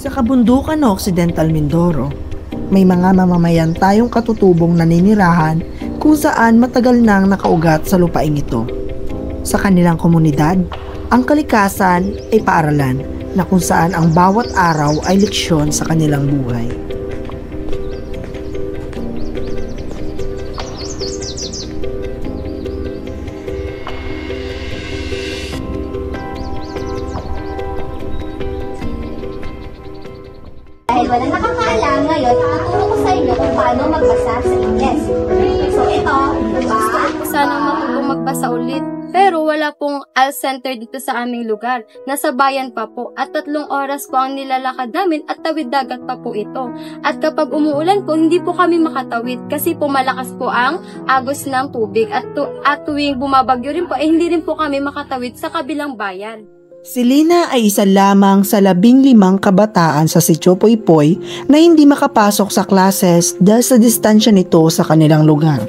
Sa kabundukan ng Occidental Mindoro, may mga mamamayan tayong katutubong naninirahan kung saan matagal nang nakaugat sa lupaing ito. Sa kanilang komunidad, ang kalikasan ay paaralan na kung saan ang bawat araw ay leksyon sa kanilang buhay. Dahil wala nakakaalam ngayon, tuturo ko sa inyo kung paano magbasa sa Ingles. So ito, diba? Sana matutong magbasa ulit. Pero wala pong AL center dito sa aming lugar. Nasa bayan pa po at 3 oras po ang nilalakad namin at tawid dagat pa po ito. At kapag umuulan po, hindi po kami makatawid kasi po malakas po ang agos ng tubig at tuwing bumabagyo rin po, hindi rin po kami makatawid sa kabilang bayan. Si Lina ay isa lamang sa 15 kabataan sa Sitio Poypoy na hindi makapasok sa classes dahil sa distansya nito sa kanilang lugar.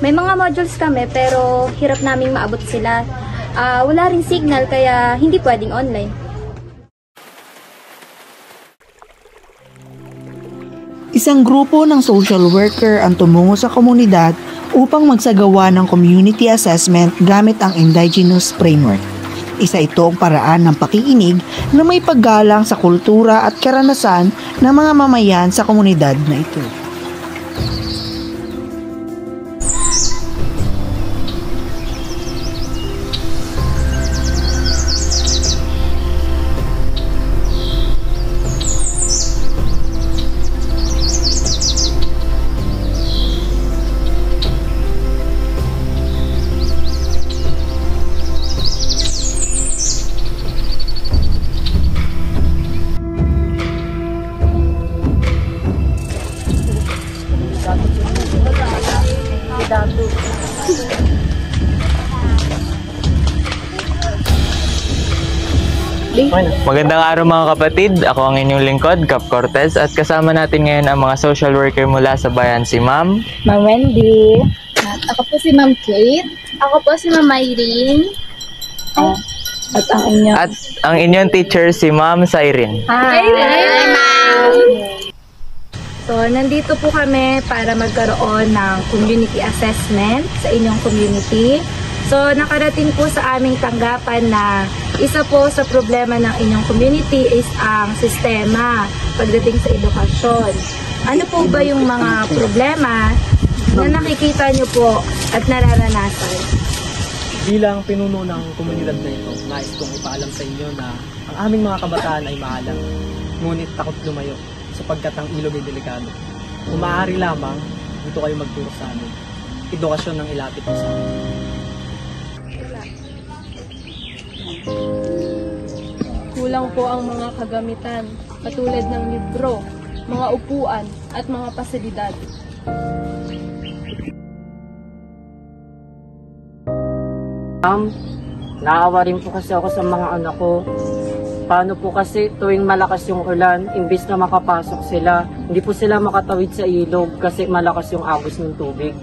May mga modules kami pero hirap naming maabot sila. Wala ring signal kaya hindi pwedeng online. Isang grupo ng social worker ang tumungo sa komunidad upang magsagawa ng community assessment gamit ang indigenous framework. Isa itong paraan ng pakikinig na may paggalang sa kultura at karanasan ng mga mamayan sa komunidad na ito. Magandang araw mga kapatid, ako ang inyong lingkod, Cap Cortez, at kasama natin ngayon ang mga social worker mula sa bayan, si Ma'am Wendy. At ako po si Ma'am Kate. Ako po si Ma'am Irene. At ang inyong teacher, si Ma'am Cyrene. Hi, Ma'am! So, nandito po kami para magkaroon ng community assessment sa inyong community. So, nakarating po sa aming tanggapan na isa po sa problema ng inyong community is ang sistema pagdating sa edukasyon. Ano po ba yung mga problema na nakikita nyo po at nararanasan? Bilang pinuno ng komunidad na ito, nais kong ipaalam sa inyo na ang aming mga kabataan ay maalam, ngunit takot lumayo sapagkat ang ilog ay delikado. Kung maaari lamang, dito kayo magturo sa amin. Edukasyon ng ilapit mo sa amin. Kulang po ang mga kagamitan, katulad ng libro, mga upuan, at mga pasilidad. Naawa rin po kasi ako sa mga anak ko. Paano po kasi tuwing malakas yung ulan, imbis na makapasok sila, hindi po sila makatawid sa ilog kasi malakas yung agos ng tubig.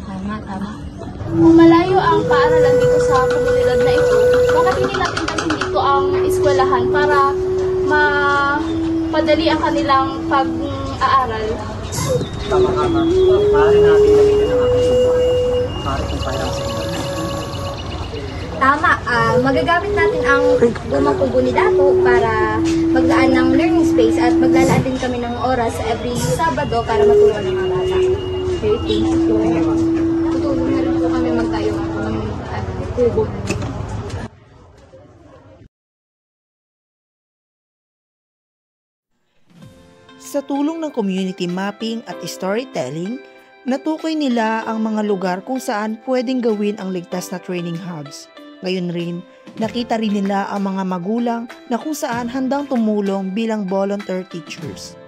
Tama. Kung malayo ang paaralan dito sa komunidad na ito, bakit hindi natin dalhin dito ang eskwelahan para mapadali ang kanilang pag-aaral? Tama. Maaari natin gamitin ang aking subukan. Maaari kong pahirap sa inyo. Tama, magagamit natin ang lumang komunidad para maglaan ng learning space at maglalaan din kami ng oras every Sabado para matulungan ng mga bata. Okay, thank you. Tutulong na rin po kami magtayo ng kubo. Sa tulong ng community mapping at storytelling, Natukoy nila ang mga lugar kung saan pwedeng gawin ang ligtas na training hubs. Gayon rin, nakita rin nila ang mga magulang na kung saan handang tumulong bilang volunteer teachers.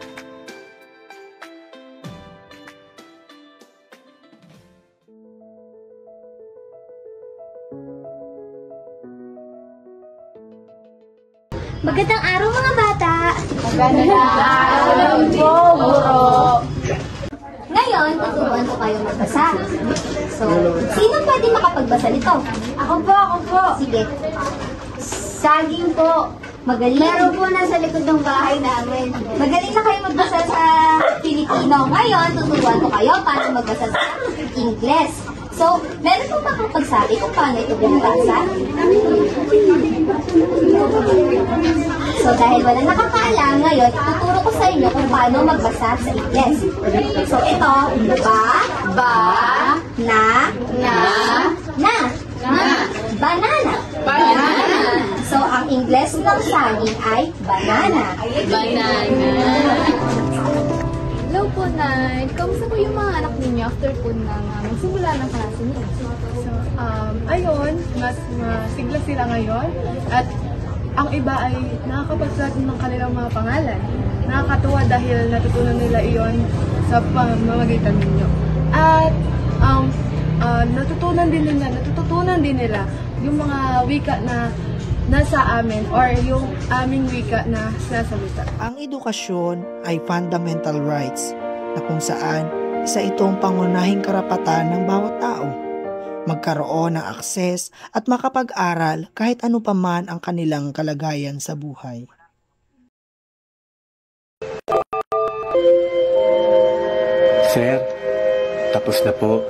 Magandang araw mga bata! Magandang araw po, guro. Ngayon, tuturuan ko kayo magbasa. So, sino pwede makapagbasa nito? Ako po. Sige. Saging po. Magaling. Meron po nasa likod ng bahay namin. Magaling na kayo magbasa sa Pilipino. Ngayon, tuturuan ko kayo paano magbasa sa Ingles. So, meron po makapagsabi kung paano ito binabasa? So, dahil wala nakakaalam, ngayon, ituturo ko sa inyo kung paano magbasa sa Ingles. So, ito, na. Banana. So, ang Ingles ng saging ay banana. Hello po, Nay. Kamusta po yung mga anak ninyo after po na magsimula ng klase niyo? So, ayun, mas masigla sila ngayon at ang iba ay nakakapagsulat ng kanilang mga pangalan. Nakakatuwa dahil natutunan nila iyon sa pamamagitan ninyo. At natututunan din nila yung mga wika na nasa amin or yung aming wika na sinasalita. Ang edukasyon ay fundamental rights na kung saan isa itong pangunahing karapatan ng bawat tao. Magkaroon ng akses at makapag-aral kahit ano pa man ang kanilang kalagayan sa buhay. Sir, tapos na po.